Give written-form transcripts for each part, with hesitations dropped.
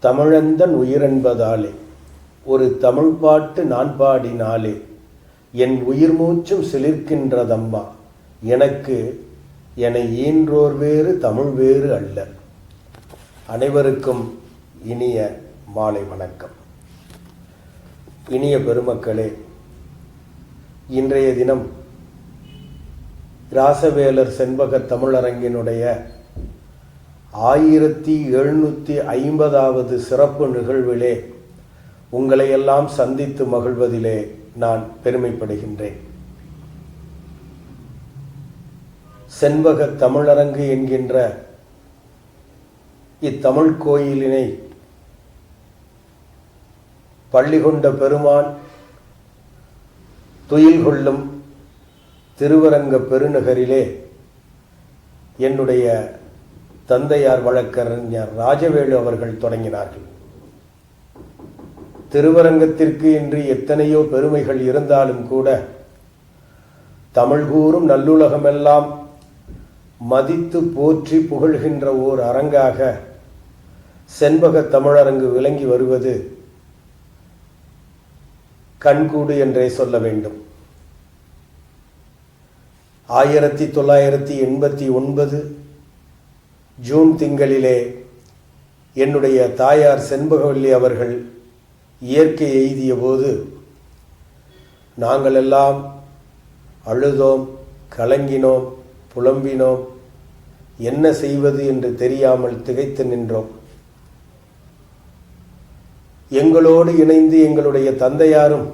தமிழந்தன் உயிரென்பதாலே ஒரு தமிழ் பாட்டு நான் பாடினாலே என் உயிர் மூச்சும் சிலிர்க்கின்றதம்மா எனக்கு என ஈன்றோர் வேறு தமிழ் வேறு அல்ல. அனைவருக்கும் இனிய மாலை வணக்கம். இனிய பெருமக்களே, இன்றைய தினம் ராசவேலர் செண்பக தமிழரங்கினுடைய 1750வது சிறப்பு நிகழ்விலே உங்களையெல்லாம் சந்தித்து மகிழ்வதிலே நான் பெருமைப்படுகின்றேன். செண்பக தமிழரங்கு என்கின்ற இத்தமிழ் கோயிலினை பள்ளிகொண்ட பெருமான் துயில் கொள்ளும் திருவரங்க பெருநகரிலே என்னுடைய தந்தையார் வழக்கறிஞர் ராஜவேலு அவர்கள் தொடங்கினார்கள். திருவரங்கத்திற்கு இன்று எத்தனையோ பெருமைகள் இருந்தாலும் கூட தமிழ் கூறும் நல்லுலகமெல்லாம் மதித்து போற்றி புகழ்கின்ற ஓர் அரங்காக செண்பக தமிழரங்கு விளங்கி வருவது கண்கூடு என்றே சொல்ல வேண்டும். 1989 ஜூன் திங்களிலே என்னுடைய தாயார் செண்பகவல்லி அவர்கள் இயற்கை எய்திய போது நாங்கள் எல்லாம் அழுதோம், கலங்கினோம், புலம்பினோம். என்ன செய்வது என்று தெரியாமல் திகைத்து நின்றோம். எங்களோடு இணைந்து எங்களுடைய தந்தையாரும்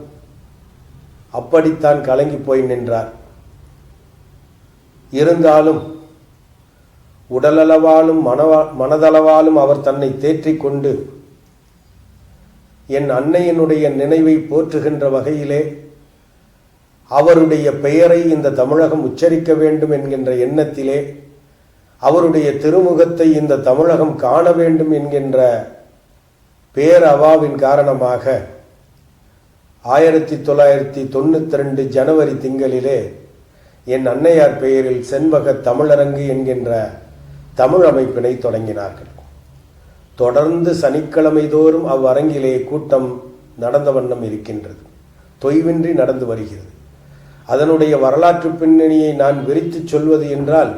அப்படித்தான் கலங்கி போய் நின்றார். இருந்தாலும் உடலளவாலும் மனதளவாலும் அவர் தன்னை தேற்றிக்கொண்டு என் அன்னையினுடைய நினைவை போற்றுகின்ற வகையிலே அவருடைய பெயரை இந்த தமிழகம் உச்சரிக்க வேண்டும் என்கின்ற எண்ணத்திலே அவருடைய திருமுகத்தை இந்த தமிழகம் காண வேண்டும் என்கின்ற பேரவாவின் காரணமாக 1992 ஜனவரி திங்களிலே என் அன்னையார் பெயரில் செண்பக தமிழரங்கு என்கின்ற தமிழ் அமைப்பினை தொடங்கினார்கள். தொடர்ந்து சனிக்கிழமை தோறும் அவ்வரங்கிலே கூட்டம் நடந்த வண்ணம் இருக்கின்றது, தொய்வின்றி நடந்து வருகிறது. அதனுடைய வரலாற்று பின்னணியை நான் விரித்து சொல்வது என்றால்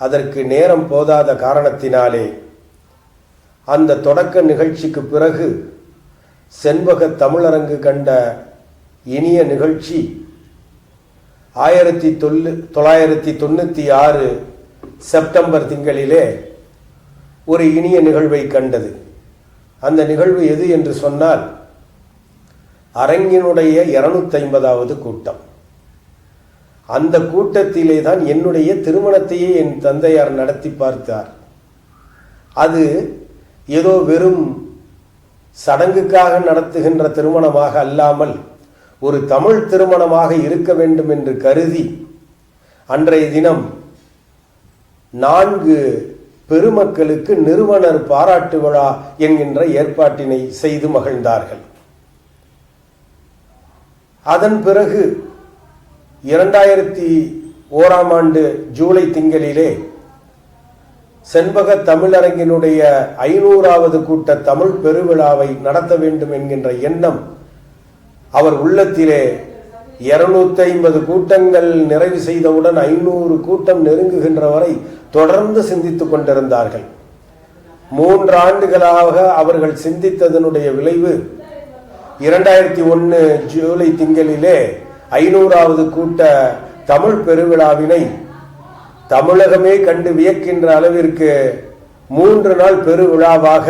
அதற்கு நேரம் போதாத காரணத்தினாலே அந்த தொடக்க நிகழ்ச்சிக்கு பிறகு செண்பக தமிழரங்கு கண்ட இனிய நிகழ்ச்சி 1996 செப்டம்பர் திங்களிலே ஒரு இனிய நிகழ்வை கண்டது. அந்த நிகழ்வு எது என்று சொன்னால் அரங்கினுடைய 250வது கூட்டம். அந்த கூட்டத்திலே தான் என்னுடைய திருமணத்தையே என் தந்தையார் நடத்தி பார்த்தார். அது ஏதோ வெறும் சடங்குக்காக நடத்துகின்ற திருமணமாக அல்லாமல் ஒரு தமிழ் திருமணமாக இருக்க வேண்டும் என்று கருதி அன்றைய தினம் 4 பெருமக்களுக்கு நிறுவனர் பாராட்டு விழா என்கின்ற ஏற்பாட்டினை செய்து மகிழ்ந்தார்கள். அதன் பிறகு 2001ஆம் ஆண்டு ஜூலை திங்களிலே செண்பக தமிழரங்கினுடைய 500வது கூட்ட தமிழ் பெருவிழாவை நடத்த வேண்டும் என்கின்ற எண்ணம் அவர் உள்ளத்திலே 250 கூட்டங்கள் நிறைவு செய்தவுடன் 500 கூட்டம் நெருங்குகின்ற வரை தொடர்ந்து சிந்தித்துக் கொண்டிருந்தார்கள். 3 ஆண்டுகளாக அவர்கள் சிந்தித்ததனுடைய விளைவு 2001 ஜூலை திங்களிலே 500வது கூட்ட தமிழ் பெருவிழாவினை தமிழகமே கண்டு வியக்கின்ற அளவிற்கு 3 நாள் பெருவிழாவாக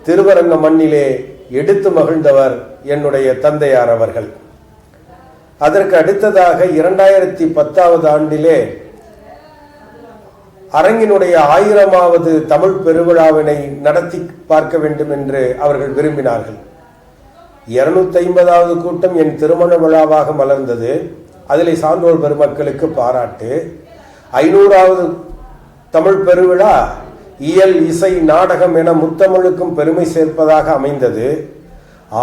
திருவரங்க மண்ணிலே எடுத்து மகிழ்ந்தவர் என்னுடைய தந்தையார் அவர்கள். அதற்கு அடுத்ததாக 2010வது ஆண்டிலே அரங்கினுடைய 1000வது தமிழ் பெருவிழாவினை நடத்தி பார்க்க வேண்டும் என்று அவர்கள் விரும்பினார்கள். 250வது கூட்டம் என் திருமண விழாவாக மலர்ந்தது. அதிலே சான்றோர் பெருமக்களுக்கு பாராட்டு. 500வது தமிழ் பெருவிழா இயல், இசை, நாடகம் என முத்தமிழுக்கும் பெருமை சேர்ப்பதாக அமைந்தது.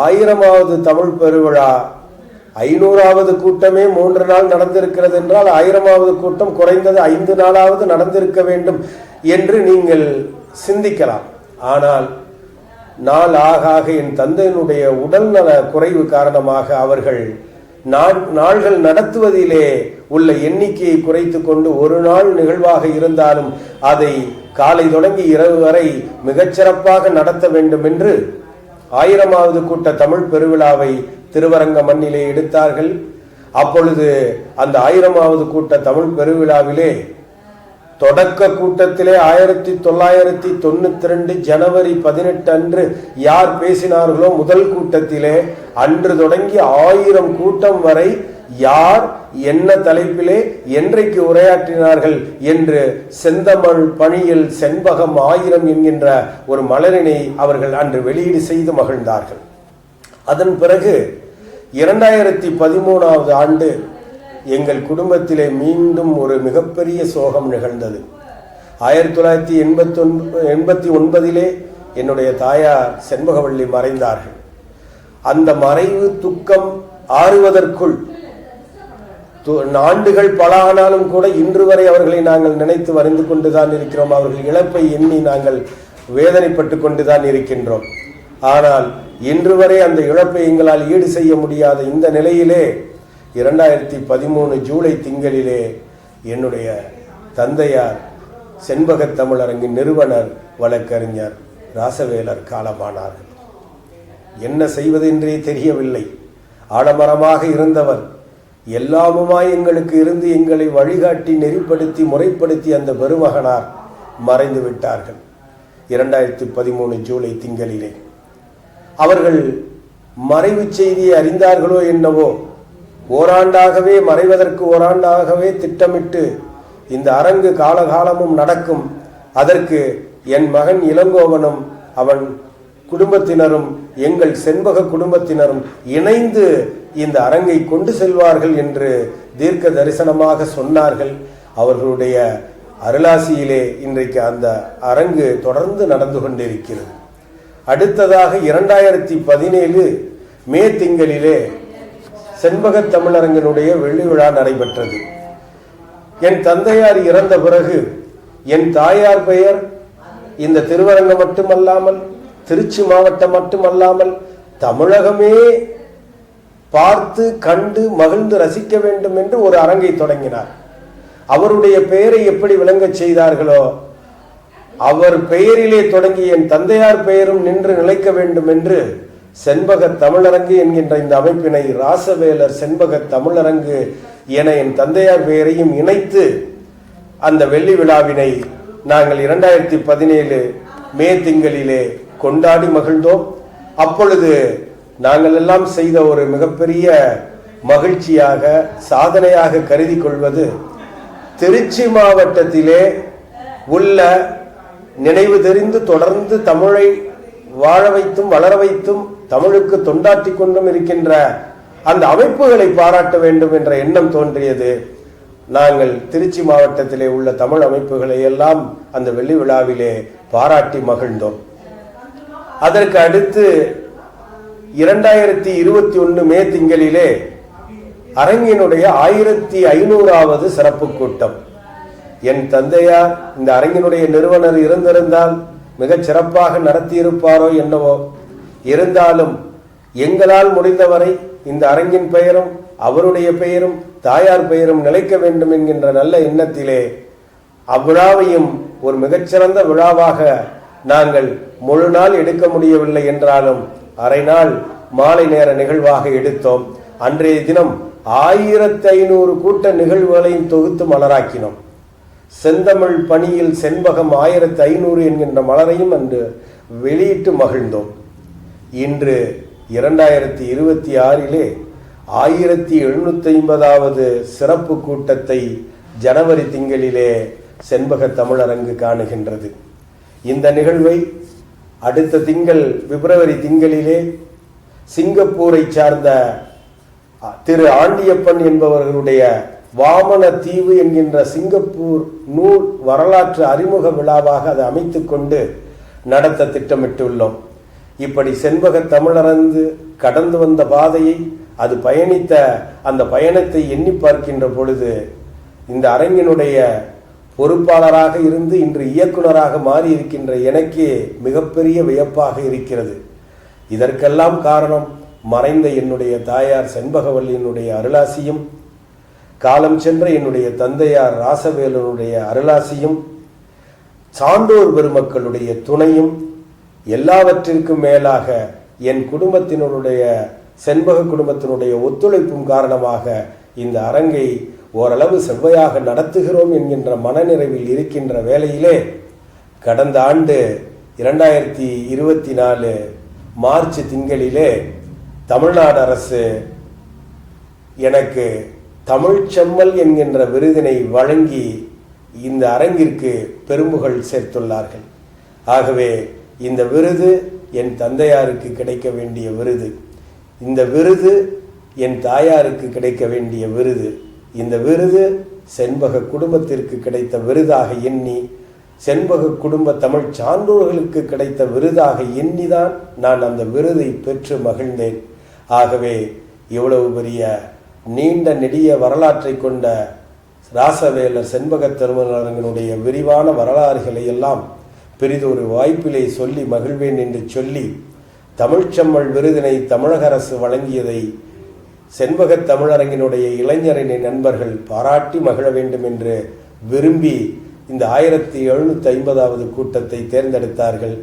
1000வது தமிழ் பெருவிழா 500வது கூட்டமே 3 நாள் நடந்திருக்கிறது என்றால் 1000வது கூட்டம் குறைந்தது 5 நாளாவது நடந்திருக்க வேண்டும் என்று நீங்கள் சிந்திக்கலாம். ஆனால் நாள் ஆக ஆக என் தந்தையினுடைய உடல்நல குறைவு காரணமாக அவர்கள் நாள்கள் நடத்துவதிலே உள்ள எண்ணிக்கையை குறைத்து கொண்டு ஒரு நாள் நிகழ்வாக இருந்தாலும் அதை காலை தொடங்கி இரவு வரை மிகச்சிறப்பாக நடத்த வேண்டும் என்று 1000வது கூட்ட தமிழ் பெருவிழாவை திருவரங்க மண்ணிலே எடுத்தார்கள். அப்பொழுது அந்த 1000வது கூட்ட தமிழ் பெருவிழாவிலே தொடக்க கூட்டத்திலே 1992 ஜனவரி 18 அன்று யார் பேசினார்களோ முதல் கூட்டத்திலே அன்று தொடங்கி 1000 கூட்டம் வரை யார் என்ன தலைப்பிலே என்றைக்கு உரையாற்றினார்கள் என்று செந்தமிழ் பணியில் செண்பகம் 1000 என்கின்ற ஒரு மலரினை அவர்கள் அன்று வெளியீடு செய்து மகிழ்ந்தார்கள். அதன் பிறகு 2013வது ஆண்டு எங்கள் குடும்பத்திலே மீண்டும் ஒரு மிகப்பெரிய சோகம் நிகழ்ந்தது. 1989 என்னுடைய தாயார் செண்பகவள்ளி மறைந்தார்கள். அந்த மறைவு துக்கம் ஆறுவதற்குள் ஆண்டுகள் பல ஆனாலும் கூட இன்று வரை அவர்களை நாங்கள் நினைத்து வரைந்து கொண்டுதான் இருக்கிறோம். அவர்கள் இழப்பை எண்ணி நாங்கள் வேதனைப்பட்டு கொண்டுதான் இருக்கின்றோம். ஆனால் இன்று வரை அந்த இழப்பை எங்களால் ஈடு செய்ய முடியாத இந்த நிலையிலே 2013 ஜூலை திங்களிலே என்னுடைய தந்தையார் செண்பகத் தமிழரங்கின் நிறுவனர் வழக்கறிஞர் ராசவேலர் காலமானார்கள். என்ன செய்வதென்றே தெரியவில்லை. ஆடமரமாக இருந்தவர், எல்லாமுமாய் எங்களுக்கு இருந்து எங்களை வழிகாட்டி நெறிப்படுத்தி முறைப்படுத்தி அந்த பெருமகனார் மறைந்து விட்டார்கள் 2013 ஜூலை திங்களிலே. அவர்கள் மறைவு செய்தியை அறிந்தார்களோ என்னவோ, ஓராண்டாகவே மறைவதற்கு ஓராண்டாகவே திட்டமிட்டு இந்த அரங்கு காலகாலமும் நடக்கும், அதற்கு என் மகன் இளங்கோவனும் அவன் குடும்பத்தினரும் எங்கள் செண்பக குடும்பத்தினரும் இணைந்து இந்த அரங்கை கொண்டு செல்வார்கள் என்று தீர்க்க தரிசனமாக சொன்னார்கள். அவர்களுடைய அருளாசியிலே இன்றைக்கு அந்த அரங்கு தொடர்ந்து நடந்து கொண்டிருக்கிறது. அடுத்ததாக 2017 மே திங்களிலே செண்பகத் தமிழரங்கனுடைய வெள்ளி விழா நடைபெற்றது. என் தந்தையார் இறந்த பிறகு என் தாயார் பெயர் இந்த திருவரங்கம் மட்டுமல்லாமல், திருச்சி மாவட்டம் மட்டுமல்லாமல், தமிழகமே பார்த்து கண்டு மகிழ்ந்து ரசிக்க வேண்டும் என்று ஒரு அரங்கை தொடங்கினார். அவருடைய பெயரை எப்படி விளங்கச் செய்தார்களோ, அவர் பெயரிலே தொடங்கி என் தந்தையார் பெயரும் நின்று நிலைக்க வேண்டும் என்று செண்பக தமிழரங்கு என்கின்ற இந்த அமைப்பினை ராசவேலர் செண்பக தமிழரங்கு என என் தந்தையார் பெயரையும் இணைத்து அந்த வெள்ளி விழாவினை நாங்கள் 2017 மே திங்களிலே கொண்டாடி மகிழ்ந்தோம். அப்பொழுது நாங்கள் எல்லாம் செய்த ஒரு மிகப்பெரிய மகிழ்ச்சியாக சாதனையாக கருதி கொள்வது, திருச்சி மாவட்டத்திலே உள்ள நினைவு தெரிந்து தொடர்ந்து தமிழை வாழ வைத்தும் வளர வைத்தும் தமிழுக்கு தொண்டாற்றி கொண்டும் இருக்கின்ற அந்த அமைப்புகளை பாராட்ட வேண்டும் என்ற எண்ணம் தோன்றியது. நாங்கள் திருச்சி மாவட்டத்திலே உள்ள தமிழ் அமைப்புகளை எல்லாம் அந்த வெள்ளி விழாவிலே பாராட்டி மகிழ்ந்தோம். அதற்கு அடுத்து 2021 மே திங்களிலே அரங்கினுடைய 1500வது சிறப்பு கூட்டம். என் தந்தையார் இந்த அரங்கினுடைய நிறுவனர் இருந்திருந்தால் மிகச் சிறப்பாக நடத்தியிருப்பாரோ என்னவோ. இருந்தாலும் எங்களால் முடிந்தவரை இந்த அரங்கின் பெயரும் அவருடைய பெயரும் தாயார் பெயரும் நிலைக்க வேண்டும் என்கின்ற நல்ல எண்ணத்திலே அவ்விழாவையும் ஒரு மிகச்சிறந்த விழாவாக நாங்கள் முழு நாள் எடுக்க முடியவில்லை என்றாலும் அரை நாள் மாலை நேர நிகழ்வாக எடுத்தோம். அன்றைய தினம் 1500 கூட்ட நிகழ்வுகளையும் தொகுத்து மலராக்கினோம். செந்தமிழ் பணியில் செண்பகம் 1500 என்கின்ற மலரையும் அன்று வெளியிட்டு மகிழ்ந்தோம். இன்று 2026 1750வது சிறப்பு கூட்டத்தை ஜனவரி திங்களிலே செண்பக தமிழரங்கு காணுகின்றது. இந்த நிகழ்வை அடுத்த திங்கள் பிப்ரவரி திங்களிலே சிங்கப்பூரை சார்ந்த திரு ஆண்டியப்பன் என்பவர்களுடைய வாமன தீவு என்கின்ற சிங்கப்பூர் நூல் வரலாற்று அறிமுக விழாவாக அதை அமைத்துக் கொண்டு நடத்த திட்டமிட்டுள்ளோம். இப்படி செண்பக தமிழரங்கு கடந்து வந்த பாதையை, அது பயணித்த அந்த பயணத்தை எண்ணி பார்க்கின்ற பொழுது இந்த அரங்கினுடைய பொறுப்பாளராக இருந்து இன்று இயக்குனராக மாறி இருக்கின்ற எனக்கே மிகப்பெரிய வியப்பாக இருக்கிறது. இதற்கெல்லாம் காரணம் மறைந்த என்னுடைய தாயார் செண்பகவல்லியினுடைய அருளாசியும், காலம் சென்ற என்னுடைய தந்தையார் ராசவேலனுடைய அருளாசியும், சான்றோர் பெருமக்களுடைய துணையும், எல்லாவற்றிற்கும் மேலாக என் குடும்பத்தினருடைய செண்பக குடும்பத்தினுடைய ஒத்துழைப்பும் காரணமாக இந்த அரங்கை ஓரளவு செவ்வையாக நடத்துகிறோம் என்கின்ற மனநிறைவில் இருக்கின்ற வேளையிலே கடந்த ஆண்டு 2024 மார்ச் திங்களிலே தமிழ்நாடு அரசு எனக்கு தமிழ்ச்செம்மல் என்கின்ற விருதினை வழங்கி இந்த அரங்கிற்கு பெரும்புகழ் சேர்த்துள்ளார்கள். ஆகவே இந்த விருது என் தந்தையாருக்கு கிடைக்க வேண்டிய விருது, இந்த விருது என் தாயாருக்கு கிடைக்க வேண்டிய விருது, இந்த விருது செண்பக குடும்பத்திற்கு கிடைத்த விருதாக எண்ணி, செண்பக குடும்ப தமிழ் சான்றோர்களுக்கு கிடைத்த விருதாக எண்ணிதான் நான் அந்த விருதை பெற்று மகிழ்ந்தேன். ஆகவே இவ்வளவு பெரிய நீண்ட நெடிய வரலாற்றை கொண்ட ராசவேலர் செண்பக திருமணங்களுடைய விரிவான வரலாறுகளை எல்லாம் பெரிதொரு வாய்ப்பிலே சொல்லி மகிழ்வேன் என்று சொல்லி, தமிழ்ச்செம்மல் விருதினை தமிழக அரசு வழங்கியதை செண்பக தமிழரங்கினுடைய இளைஞரணி நண்பர்கள் பாராட்டி மகிழ வேண்டும் என்று விரும்பி இந்த 1750வது கூட்டத்தை தேர்ந்தெடுத்தார்கள்.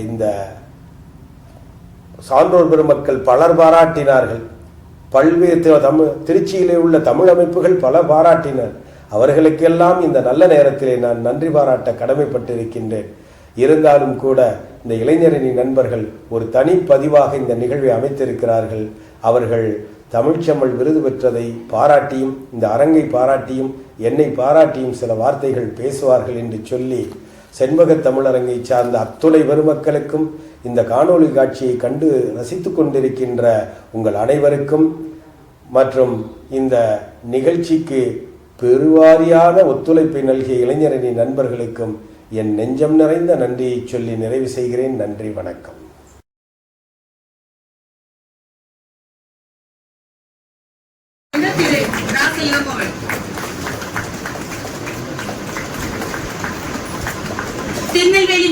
இந்த சான்றோர் பெருமக்கள் பலர் பாராட்டினார்கள். பல்வேறு திருச்சியிலே உள்ள தமிழ் அமைப்புகள் பல பாராட்டினர். அவர்களுக்கெல்லாம் இந்த நல்ல நேரத்திலே நான் நன்றி பாராட்ட கடமைப்பட்டிருக்கின்றேன். இருந்தாலும் கூட இந்த இளைஞரணி நண்பர்கள் ஒரு தனிப்பதிவாக இந்த நிகழ்வை அமைத்திருக்கிறார்கள். அவர்கள் தமிழ்ச்செம்மல் விருது பெற்றதை பாராட்டியும், இந்த அரங்கை பாராட்டியும், என்னை பாராட்டியும் சில வார்த்தைகள் பேசுவார்கள் என்று சொல்லி, செண்பக தமிழரங்கை சார்ந்த அத்துணை பெருமக்களுக்கும், இந்த காணொளி காட்சியை கண்டு ரசித்து கொண்டிருக்கின்ற உங்கள் அனைவருக்கும் மற்றும் இந்த நிகழ்ச்சிக்கு பெருவாரியான ஒத்துழைப்பை நல்கிய இளைஞரணி நண்பர்களுக்கும் என் நெஞ்சம் நிறைந்த நன்றியை சொல்லி நிறைவு செய்கிறேன். நன்றி, வணக்கம். திருநெல்வேலி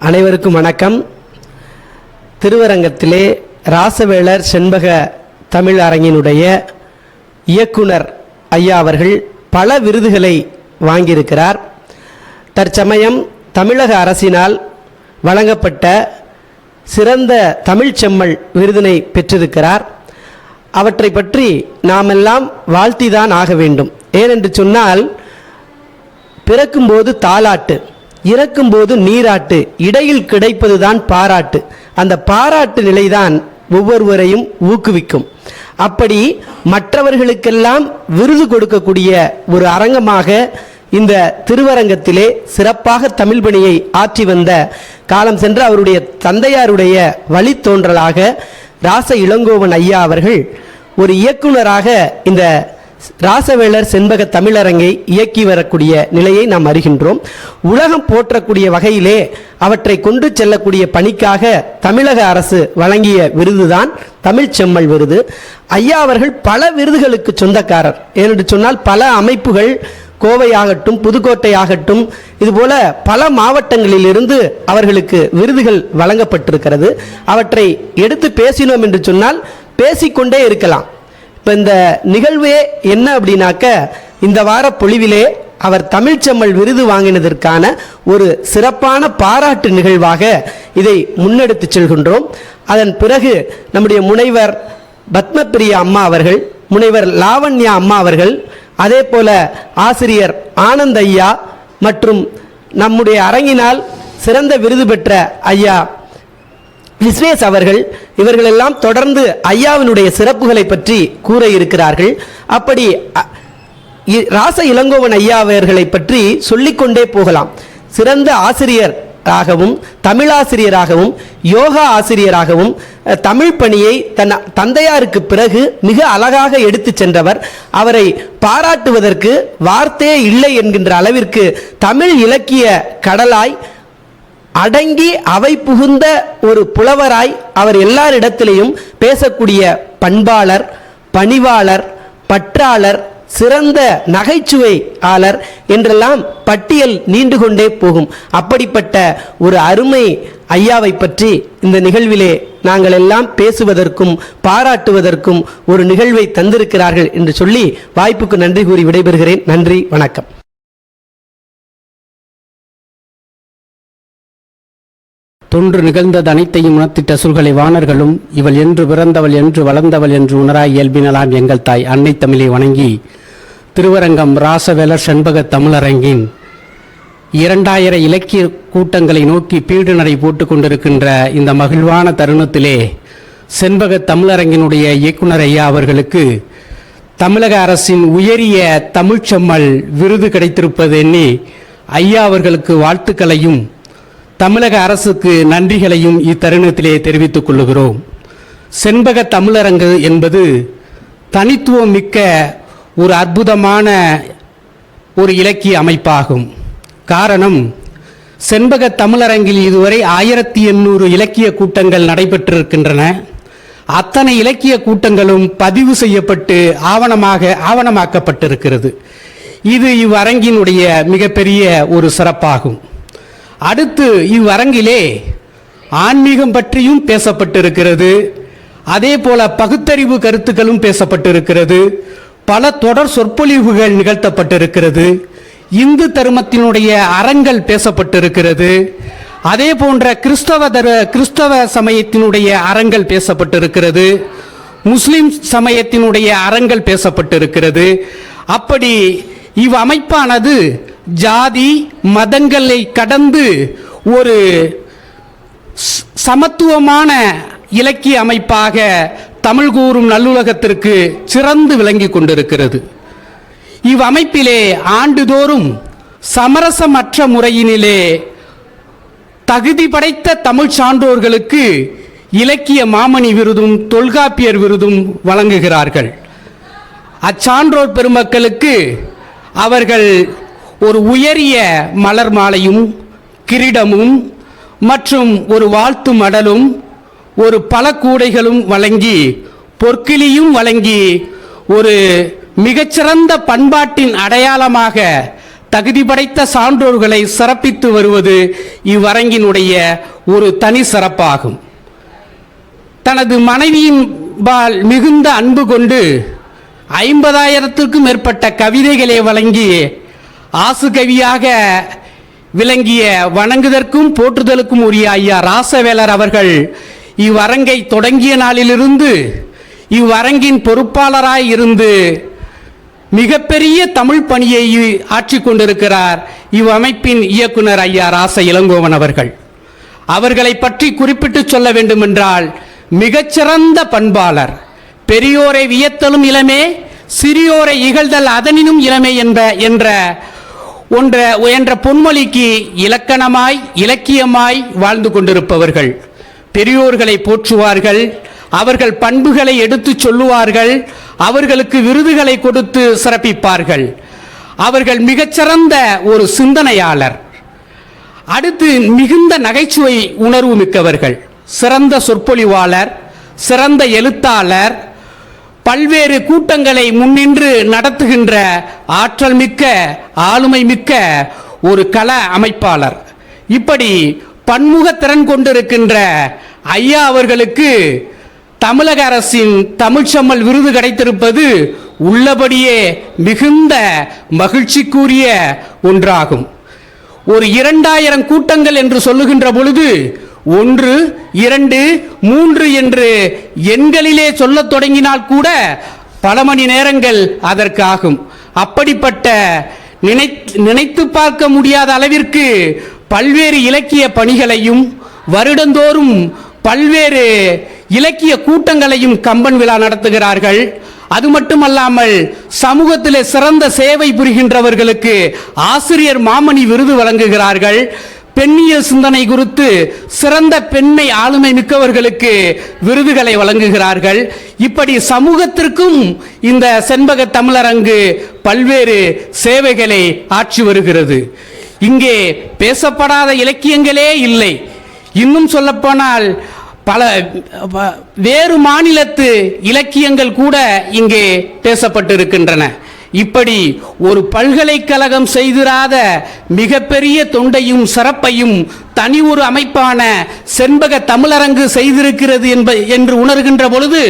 அனைவருக்கும் வணக்கம். திருவரங்கத்திலே ராசவேலர் செண்பக தமிழ் அரங்கினுடைய இயக்குனர் ஐயா அவர்கள் பல விருதுகளை வாங்கியிருக்கிறார். தற்சமயம் தமிழக அரசினால் வழங்கப்பட்ட சிறந்த தமிழ்ச்செம்மல் விருதினை பெற்றிருக்கிறார். அவற்றை பற்றி நாமெல்லாம் வாழ்த்திதான் ஆக வேண்டும். ஏனென்று சொன்னால், பிறக்கும்போது தாலாட்டு, இறக்கும்போது நீராட்டு, இடையில் கிடைப்பதுதான் பாராட்டு. அந்த பாராட்டு நிலைதான் ஒவ்வொருவரையும் ஊக்குவிக்கும். அப்படி மற்றவர்களுக்கெல்லாம் விருது கொடுக்கக்கூடிய ஒரு அரங்கமாக இந்த திருவரங்கத்திலே சிறப்பாக தமிழ் பணியை ஆற்றி வந்த காலம் சென்ற அவருடைய தந்தையாருடைய வழித்தோன்றலாக ராச இளங்கோவன் ஐயா அவர்கள் ஒரு இயக்குனராக இந்த ராசவேலர் செண்பக தமிழரங்கை இயக்கி வரக்கூடிய நிலையை நாம் அறிகின்றோம். உலகம் போற்றக்கூடிய வகையிலே அவற்றை கொண்டு செல்லக்கூடிய பணிக்காக தமிழக அரசு வழங்கிய விருதுதான் தமிழ்ச்செம்மல் விருது. ஐயா அவர்கள் பல விருதுகளுக்கு சொந்தக்காரர். ஏனென்று சொன்னால், பல அமைப்புகள், கோவையாகட்டும், புதுக்கோட்டை ஆகட்டும், இதுபோல பல மாவட்டங்களிலிருந்து அவர்களுக்கு விருதுகள் வழங்கப்பட்டிருக்கிறது. அவற்றை எடுத்து பேசினோம் என்று சொன்னால் பேசிக்கொண்டே இருக்கலாம். இப்போ இந்த நிகழ்வே என்ன அப்படின்னாக்க, இந்த வார பொழிவிலே அவர் தமிழ்ச்செம்மல் விருது வாங்கினதற்கான ஒரு சிறப்பான பாராட்டு நிகழ்வாக இதை முன்னெடுத்து செல்கின்றோம். அதன் பிறகு நம்முடைய முனைவர் பத்மபிரியா அம்மா அவர்கள், முனைவர் லாவண்யா அம்மா அவர்கள், அதே போல ஆசிரியர் ஆனந்த் ஐயா மற்றும் நம்முடைய அரங்கினால் சிறந்த விருது பெற்ற ஐயா விஸ்வேஸ் அவர்கள், இவர்களெல்லாம் தொடர்ந்து ஐயாவினுடைய சிறப்புகளை பற்றி கூற இருக்கிறார்கள். அப்படி ராச இளங்கோவன் ஐயா அவர்களை பற்றி சொல்லிக்கொண்டே போகலாம். சிறந்த ஆசிரியர் ஆகவும் தமிழாசிரியராகவும் யோகா ஆசிரியராகவும் தமிழ் பணியை தன் தந்தையாருக்கு பிறகு மிக அழகாக எடுத்து சென்றவர். அவரை பாராட்டுவதற்கு வார்த்தையே இல்லை என்கின்ற அளவிற்கு தமிழ் இலக்கிய கடலாய் அடங்கி அவை புகுந்த ஒரு புலவராய் அவர் எல்லாரிடத்திலேயும் பேசக்கூடிய பண்பாளர், பணிவாளர், பற்றாளர், சிறந்த நகைச்சுவையாளர் என்றெல்லாம் பட்டியல் நீண்டு கொண்டே போகும். அப்படிப்பட்ட ஒரு அருமை ஐயாவை பற்றி இந்த நிகழ்விலே நாங்கள் எல்லாம் பேசுவதற்கும் பாராட்டுவதற்கும் ஒரு நிகழ்வை தந்திருக்கிறார்கள் என்று சொல்லி வாய்ப்புக்கு நன்றி கூறி விடைபெறுகிறேன். நன்றி, வணக்கம். தொன்று நிகழ்ந்தது அனைத்தையும் உணர்த்திட்ட சொல்களை வாணர்களும் இவள் என்று பிறந்தவள் என்று வளர்ந்தவள் என்று உணராய் இயல்பினலாம் எங்கள் தாய் அன்னை தமிழை வணங்கி திருவரங்கம் ராசவேலர் செண்பக தமிழரங்கின் 2000 இலக்கிய கூட்டங்களை நோக்கி பீடு நடை போட்டுக் கொண்டிருக்கின்ற இந்த மகிழ்வான தருணத்திலே செண்பக தமிழரங்கினுடைய இயக்குனர் ஐயா அவர்களுக்கு தமிழக அரசின் உயரிய தமிழ்ச்செம்மல் விருது கிடைத்திருப்பது எண்ணி ஐயா அவர்களுக்கு வாழ்த்துக்களையும் தமிழக அரசுக்கு நன்றிகளையும் இத்தருணத்திலே தெரிவித்துக் கொள்கிறோம். செண்பக தமிழரங்கு என்பது தனித்துவம் மிக்க ஒரு அற்புதமான ஒரு இலக்கிய அமைப்பாகும். காரணம், செண்பக தமிழரங்கில் இதுவரை 1800 இலக்கிய கூட்டங்கள் நடைபெற்றிருக்கின்றன. அத்தனை இலக்கிய கூட்டங்களும் பதிவு செய்யப்பட்டு ஆவணமாக்கப்பட்டிருக்கிறது. இது இவ்வரங்கினுடைய மிகப்பெரிய ஒரு சிறப்பாகும். அடுத்து இவ்வரங்கிலே ஆன்மீகம் பற்றியும் பேசப்பட்டிருக்கிறது. அதே போல பகுத்தறிவு கருத்துக்களும் பேசப்பட்டிருக்கிறது. பல தொடர் சொற்பொழிவுகள் நிகழ்த்தப்பட்டிருக்கிறது. இந்து தர்மத்தினுடைய அறங்கள் பேசப்பட்டிருக்கிறது. அதே போன்ற கிறிஸ்தவ சமயத்தினுடைய அறங்கள் பேசப்பட்டிருக்கிறது. முஸ்லிம் சமயத்தினுடைய அறங்கள் பேசப்பட்டிருக்கிறது. அப்படி இவ்வமைப்பானது ஜாதி மதங்களை கடந்து ஒரு சமத்துவமான இலக்கிய அமைப்பாக தமிழ் கூறும் நல்லுலகத்திற்கு சிறந்து விளங்கி கொண்டிருக்கிறது. இவ்வமைப்பிலே ஆண்டுதோறும் சமரசமற்ற முறையினிலே தகுதி படைத்த தமிழ் சான்றோர்களுக்கு இலக்கிய மாமணி விருதும் தொல்காப்பியர் விருதும் வழங்குகிறார்கள். அச்சான்றோர் பெருமக்களுக்கு அவர்கள் ஒரு உயரிய மலர் மாலையும் கிரீடமும் மற்றும் ஒரு வாழ்த்து மடலும் ஒரு பல கூடைகளும் வழங்கி பொற்கிளியும் வழங்கி ஒரு மிகச்சிறந்த பண்பாட்டின் அடையாளமாக தகுதி படைத்த சான்றோர்களை சிறப்பித்து வருவது இவ்வரங்கினுடைய ஒரு தனி சிறப்பாகும். தனது மனைவியின் பால் மிகுந்த அன்பு கொண்டு 50,000க்கும் மேற்பட்ட கவிதைகளை வழங்கி ஆசு கவியாக விளங்கிய வணங்குதற்கும் போற்றுதலுக்கும் உரிய ஐயா ராசவேலர் அவர்கள் இவ்வரங்கை தொடங்கிய நாளிலிருந்து இவ்வரங்கின் பொறுப்பாளராய் இருந்து மிகப்பெரிய தமிழ் பணியை ஆற்றிக் கொண்டிருக்கிறார் இவ்வமைப்பின் இயக்குனர் ஐயா ராச இளங்கோவன் அவர்கள். அவர்களை பற்றி குறிப்பிட்டு சொல்ல வேண்டுமென்றால் மிகச்சிறந்த பண்பாளர், பெரியோரை வியத்தலும் இளமே சிறியோரை இகழ்தல் அதனினும் இளமே என்ற பொன்மொழிக்கு இலக்கணமாய் இலக்கியமாய் வாழ்ந்து கொண்டிருப்பவர்கள். பெரியோர்களை போற்றுவார்கள், அவர்கள் பண்புகளை எடுத்துச் சொல்லுவார்கள், அவர்களுக்கு விருதுகளை கொடுத்து சிறப்பிப்பார்கள். அவர்கள் மிகச்சிறந்த ஒரு சிந்தனையாளர். அடுத்து மிகுந்த நகைச்சுவை உணர்வு மிக்கவர்கள், சிறந்த சொற்பொழிவாளர், சிறந்த எழுத்தாளர், பல்வேறு கூட்டங்களை முன்னின்று நடத்துகின்ற ஆற்றல் மிக்க ஆளுமை மிக்க ஒரு கள அமைப்பாளர். இப்படி பன்முகத்திறன் கொண்டிருக்கின்ற ஐயா அவர்களுக்கு தமிழக அரசின் தமிழ்ச்செம்மல் விருது கிடைத்திருப்பது உள்ளபடியே மிகுந்த மகிழ்ச்சிக்குரிய ஒன்றாகும். ஒரு 2000 கூட்டங்கள் என்று சொல்லுகின்ற பொழுது 1, 2, 3 என்று எண்களிலே சொல்லத் தொடங்கினால் கூட பல மணி நேரங்கள் அதற்கு ஆகும். அப்படிப்பட்ட நினைத்து பார்க்க முடியாத அளவிற்கு பல்வேறு இலக்கிய பணிகளையும் வருடந்தோறும் பல்வேறு இலக்கிய கூட்டங்களையும் கம்பன் விழா நடத்துகிறார்கள். அது மட்டுமல்லாமல் சமூகத்திலே சிறந்த சேவை புரிகின்றவர்களுக்கு ஆசிரியர் மாமணி விருது வழங்குகிறார்கள். பெண்ணியல் சிந்தனை குறித்து சிறந்த பெண்மை ஆளுமை மிக்கவர்களுக்கு விருதுகளை வழங்குகிறார்கள். இப்படி சமூகத்திற்கும் இந்த செண்பக தமிழரங்கு பல்வேறு சேவைகளை ஆற்றி வருகிறது. இங்கே பேசப்படாத இலக்கியங்களே இல்லை. இன்னும் சொல்லப்போனால் பல வேறு மாநிலத்து இலக்கியங்கள் கூட இங்கே பேசப்பட்டிருக்கின்றன. இப்படி ஒரு பல்கலைக்கழகம் செய்திராத மிகப்பெரிய தொண்டையும் சிறப்பையும் தனி ஒரு அமைப்பான செண்பக தமிழரங்கு செய்திருக்கிறது என்று உணர்கின்ற பொழுது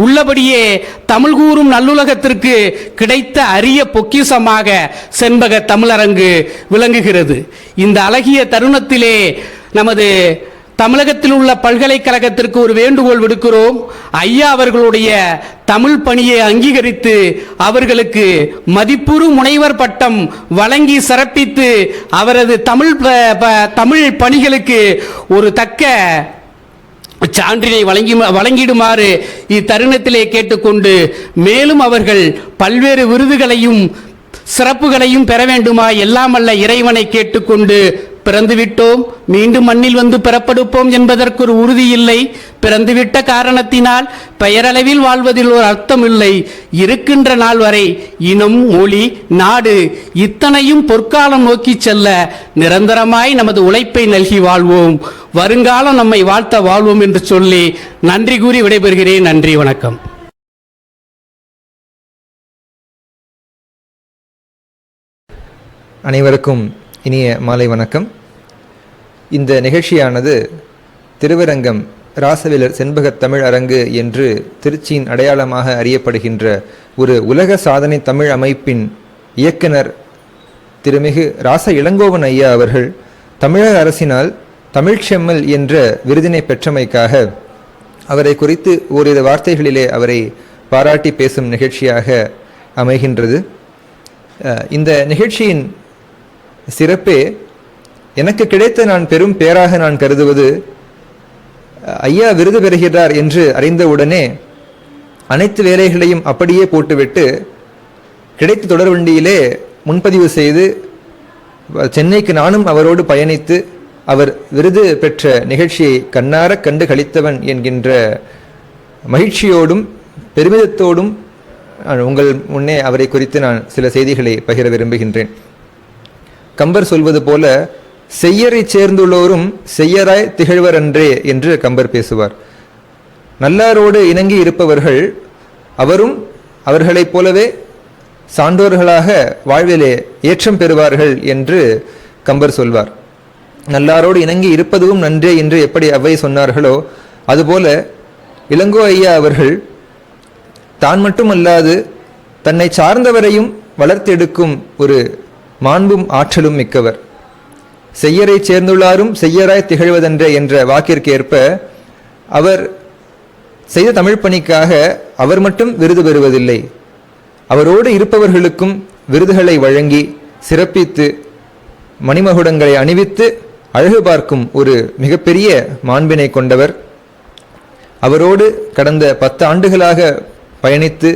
உள்ளபடியே தமிழ் கூறும் நல்லுலகத்திற்கு கிடைத்த அரிய பொக்கிஷமாக செண்பக தமிழரங்கு விளங்குகிறது. இந்த அழகிய தருணத்திலே நமது தமிழகத்தில் உள்ள பல்கலைக்கழகத்திற்கு ஒரு வேண்டுகோள் விடுக்கிறோம். ஐயா அவர்களுடைய தமிழ் பணியை அங்கீகரித்து அவர்களுக்கு மதிப்புறு முனைவர் பட்டம் வழங்கி சிறப்பித்து அவரது தமிழ் பணிகளுக்கு ஒரு தக்க சான்றினை வழங்கிடுமாறு இத்தருணத்திலே கேட்டுக்கொண்டு, மேலும் அவர்கள் பல்வேறு விருதுகளையும் சிறப்புகளையும் பெற வேண்டுமா எல்லாம் அல்ல இறைவனை கேட்டுக்கொண்டு, பிறந்துவிட்டோம் மீண்டும் மண்ணில் வந்து பிறப்படுப்போம் என்பதற்கு ஒரு உறுதி இல்லை. பிறந்துவிட்ட காரணத்தினால் பெயரளவில் வாழ்வதில் ஒரு அர்த்தம் இல்லை. இருக்கின்ற நாள் வரை இனம், மொழி, நாடு இத்தனையும் பொற்காலம் நோக்கி செல்ல நிரந்தரமாய் நமது உழைப்பை நல்கி வாழ்வோம். வருங்காலம் நம்மை வாழ்த்த வாழ்வோம் என்று சொல்லி நன்றி கூறி விடைபெறுகிறேன். நன்றி, வணக்கம். அனைவருக்கும் இனிய மாலை வணக்கம். இந்த நிகழ்ச்சியானது திருவரங்கம் ராசவேலர் செண்பக தமிழ் அரங்கு என்று திருச்சியின் அடையாளமாக அறியப்படுகின்ற ஒரு உலக சாதனை தமிழ் அமைப்பின் இயக்குனர் திருமிகு ராச இளங்கோவன் ஐயா அவர்கள் தமிழக அரசினால் தமிழ்ச்செம்மல் என்ற விருதினை பெற்றமைக்காக அவரை குறித்து ஓரிரு வார்த்தைகளிலே அவரை பாராட்டி பேசும் நிகழ்ச்சியாக அமைகின்றது. இந்த நிகழ்ச்சியின் சிறப்பே எனக்கு கிடைத்த நான் பெரும் பேராக நான் கருதுவது, ஐயா விருது பெறுகிறார் என்று அறிந்தவுடனே அனைத்து வேலைகளையும் அப்படியே போட்டுவிட்டு கிடைத்த தொடர்வண்டியிலே முன்பதிவு செய்து சென்னைக்கு நானும் அவரோடு பயணித்து அவர் விருது பெற்ற நிகழ்ச்சியை கண்ணார கண்டு களித்தவன் என்கின்ற மகிழ்ச்சியோடும் பெருமிதத்தோடும் உங்கள் முன்னே அவரை குறித்து நான் சில செய்திகளை பகிர விரும்புகின்றேன். கம்பர் சொல்வது போல, செய்யரை சேர்ந்துள்ளோரும் செய்யராய் திகழ்வர் அன்றே என்று கம்பர் பேசுவார். நல்லாரோடு இணங்கி இருப்பவர்கள் அவரும் அவர்களைப் போலவே சான்றோர்களாக வாழ்விலே ஏற்றம் பெறுவார்கள் என்று கம்பர் சொல்வார். நல்லாரோடு இணங்கி இருப்பதும் நன்றே என்று எப்படி அவ்வை சொன்னார்களோ அதுபோல இளங்கோ ஐயா அவர்கள் தான் மட்டுமல்லாது தன்னை சார்ந்தவரையும் வளர்த்தெடுக்கும் ஒரு மாண்பும் ஆற்றலும் மிக்கவர். செய்யரை சேர்ந்துள்ளாரும் செய்யராய் திகழ்வதென்றே என்ற வாக்கிற்கு ஏற்ப அவர் செய்த தமிழ் பணிக்காக அவர் மட்டும் விருது பெறுவதில்லை, அவரோடு இருப்பவர்களுக்கும் விருதுகளை வழங்கி சிறப்பித்து மணிமகுடங்களை அணிவித்து அழகு பார்க்கும் ஒரு மிகப்பெரிய மாண்பினை கொண்டவர். அவரோடு கடந்த 10 ஆண்டுகளாக பயணித்து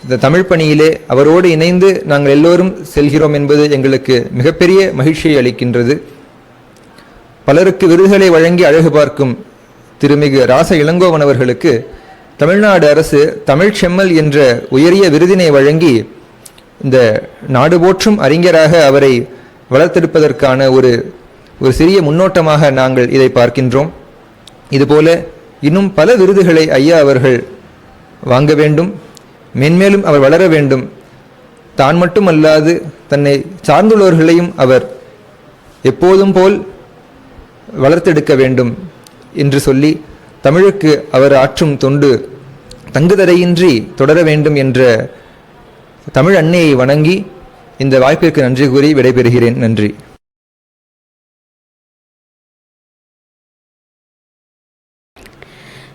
இந்த தமிழ் பணியிலே அவரோடு இணைந்து நாங்கள் எல்லோரும் செல்கிறோம் என்பது எங்களுக்கு மிகப்பெரிய மகிழ்ச்சியை அளிக்கின்றது. பலருக்கு விருதுகளை வழங்கி அழகு பார்க்கும் திருமிகு ராச இளங்கோவன் அவர்களுக்கு தமிழ்நாடு அரசு தமிழ் செம்மல் என்ற உயரிய விருதினை வழங்கி இந்த நாடு போற்றும் அறிஞராக அவரை வளர்த்தெடுப்பதற்கான ஒரு சிறிய முன்னோட்டமாக நாங்கள் இதை பார்க்கின்றோம். இதுபோல இன்னும் பல விருதுகளை ஐயா அவர்கள் வாங்க வேண்டும், மென்மேலும் அவர் வளர வேண்டும். தான் மட்டுமல்லாது தன்னை சார்ந்துள்ளவர்களையும் அவர் எப்போதும் போல் வளர்த்தெடுக்க வேண்டும் என்று சொல்லி தமிழுக்கு அவர் ஆற்றும் தொண்டு தங்குதடையின்றி தொடர வேண்டும் என்ற தமிழ் அன்னையை வணங்கி இந்த வாய்ப்பிற்கு நன்றி கூறி விடைபெறுகிறேன். நன்றி.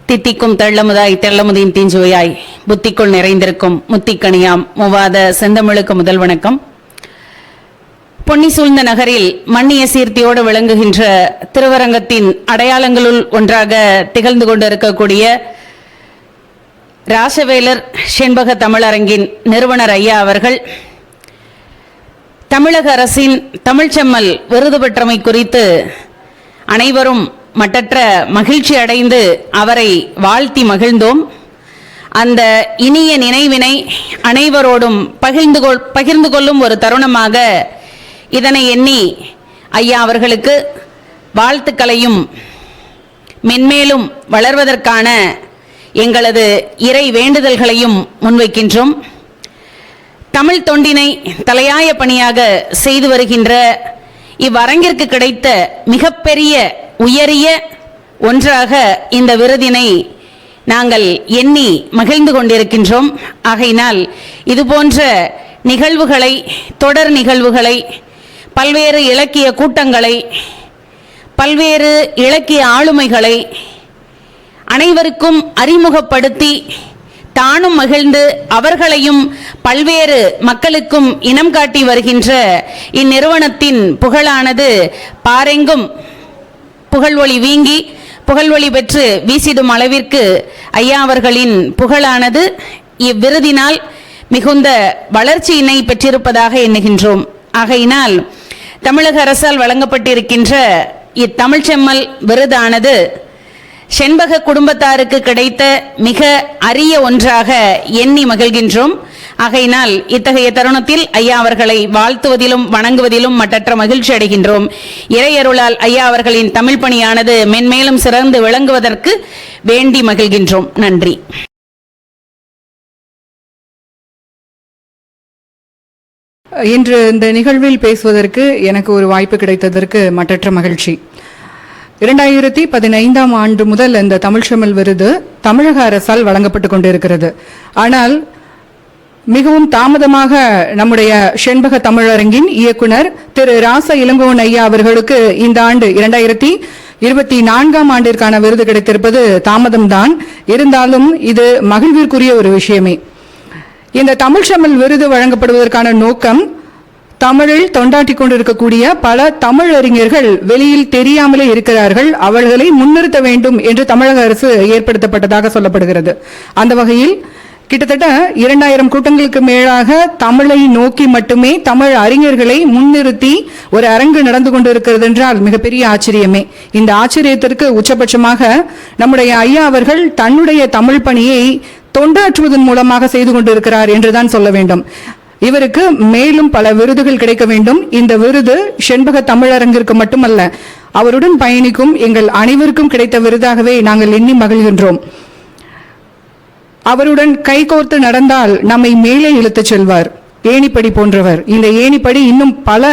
தித்திக்கும் தெள்ளமுதாய் தெள்ளமுதின் தீஞ்சுவையாய் புத்திக்குள் நிறைந்திருக்கும் முத்திக்கணியாம் மூவாத செந்தமிழுக்கு முதல் வணக்கம். பொன்னி சூழ்ந்த நகரில் மண்ணிய சீர்த்தியோடு விளங்குகின்ற திருவரங்கத்தின் அடையாளங்களுள் ஒன்றாக திகழ்ந்து கொண்டிருக்கக்கூடிய ராசவேலர் செண்பக தமிழரங்கின் நிறுவனர் ஐயா அவர்கள் தமிழக அரசின் தமிழ்ச்செம்மல் விருது பெற்றமை குறித்து அனைவரும் மட்டற்ற மகிழ்ச்சி அடைந்து அவரை வாழ்த்தி மகிழ்ந்தோம். அந்த இனிய நினைவினை அனைவரோடும் பகிர்ந்து கொள்ளும் ஒரு தருணமாக இதனை எண்ணி ஐயா அவர்களுக்கு வாழ்த்துக்களையும் மென்மேலும் வளர்வதற்கான எங்களது இறை வேண்டுதல்களையும் முன்வைக்கின்றோம். தமிழ் தொண்டினை தலையாய பணியாக செய்து வருகின்ற இவ்வரங்கிற்கு கிடைத்த மிகப்பெரிய உயரிய ஒன்றாக இந்த விருதினை நாங்கள் எண்ணி மகிழ்ந்து கொண்டிருக்கின்றோம். ஆகையினால் இதுபோன்ற நிகழ்வுகளை, தொடர் நிகழ்வுகளை, பல்வேறு இலக்கிய கூட்டங்களை, பல்வேறு இலக்கிய ஆளுமைகளை அனைவருக்கும் அறிமுகப்படுத்தி தானும் மகிழ்ந்து அவர்களையும் பல்வேறு மக்களுக்கும் இனம் காட்டி வருகின்ற இந்நிறுவனத்தின் புகழானது பாரெங்கும் புகழ்வொளி வீங்கி புகழ்வொளி பெற்று வீசிடும் அளவிற்கு ஐயா அவர்களின் புகழானது இவ்விருதினால் மிகுந்த வளர்ச்சியினை பெற்றிருப்பதாக எண்ணுகின்றோம். ஆகையினால் தமிழக அரசால் வழங்கப்பட்டிருக்கின்ற இத்தமிழ்ச்செம்மல் விருதானது செண்பக குடும்பத்தாருக்கு கிடைத்த மிக அரிய ஒன்றாக எண்ணி மகிழ்கின்றோம். ஆகையினால் இத்தகைய தருணத்தில் ஐயா அவர்களை வாழ்த்துவதிலும் வணங்குவதிலும் மட்டற்ற மகிழ்ச்சி அடைகின்றோம். இறையருளால் ஐயா அவர்களின் தமிழ் பணியானது மென்மேலும் சிறந்து விளங்குவதற்கு வேண்டி மகிழ்கின்றோம். நன்றி. இன்று இந்த நிகழ்வில் பேசுவதற்கு எனக்கு ஒரு வாய்ப்பு கிடைத்ததற்கு மட்டற்ற மகிழ்ச்சி. 2015ஆம் ஆண்டு முதல் இந்த தமிழ்ச்செம்மல் விருது தமிழக அரசால் வழங்கப்பட்டு கொண்டிருக்கிறது. ஆனால் மிகவும் தாமதமாக நம்முடைய செண்பக தமிழரங்கின் இயக்குனர் திரு ராச இளங்கோவன் ஐயா அவர்களுக்கு இந்த ஆண்டு 2024ஆம் ஆண்டிற்கான விருது கிடைத்திருப்பது தாமதம்தான். இருந்தாலும் இது மகிழ்விற்குரிய ஒரு விஷயமே. இந்த தமிழ்ச்செம்மல் விருது வழங்கப்படுவதற்கான நோக்கம், தமிழில் தொண்டாற்றி கொண்டிருக்கக்கூடிய பல தமிழறிஞர்கள் வெளியில் தெரியாமலே இருக்கிறார்கள், அவர்களை முன்னிறுத்த வேண்டும் என்று தமிழக அரசு ஏற்படுத்தப்பட்டதாக சொல்லப்படுகிறது. அந்த வகையில் கிட்டத்தட்ட 2000 கூட்டங்களுக்கு மேலாக தமிழை நோக்கி மட்டுமே தமிழ் அறிஞர்களை முன்னிறுத்தி ஒரு அரங்கு நடந்து கொண்டிருக்கிறது என்றால் மிகப்பெரிய ஆச்சரியமே. இந்த ஆச்சரியத்திற்கு உச்சபட்சமாக நம்முடைய ஐயா அவர்கள் தன்னுடைய தமிழ் பணியை தொண்டாற்றுவதன் மூலமாக செய்து கொண்டிருக்கிறார் என்றுதான் சொல்ல வேண்டும். இவருக்கு மேலும் பல விருதுகள் கிடைக்க வேண்டும். இந்த விருது செண்பக தமிழரங்கிற்கு மட்டுமல்ல, அவருடன் பயணிக்கும் எங்கள் அனைவருக்கும் கிடைத்த விருதாகவே நாங்கள் எண்ணி மகிழ்கின்றோம். அவருடன் கைகோர்த்து நடந்தால் நம்மை மேலே இழுத்துச் செல்வார். ஏணிப்படி போன்றவர். இந்த ஏணிப்படி இன்னும் பல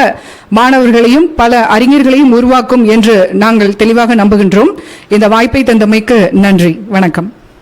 மாணவர்களையும் பல அறிஞர்களையும் உருவாக்கும் என்று நாங்கள் தெளிவாக நம்புகின்றோம். இந்த வாய்ப்பை தந்தமைக்கு நன்றி. வணக்கம்.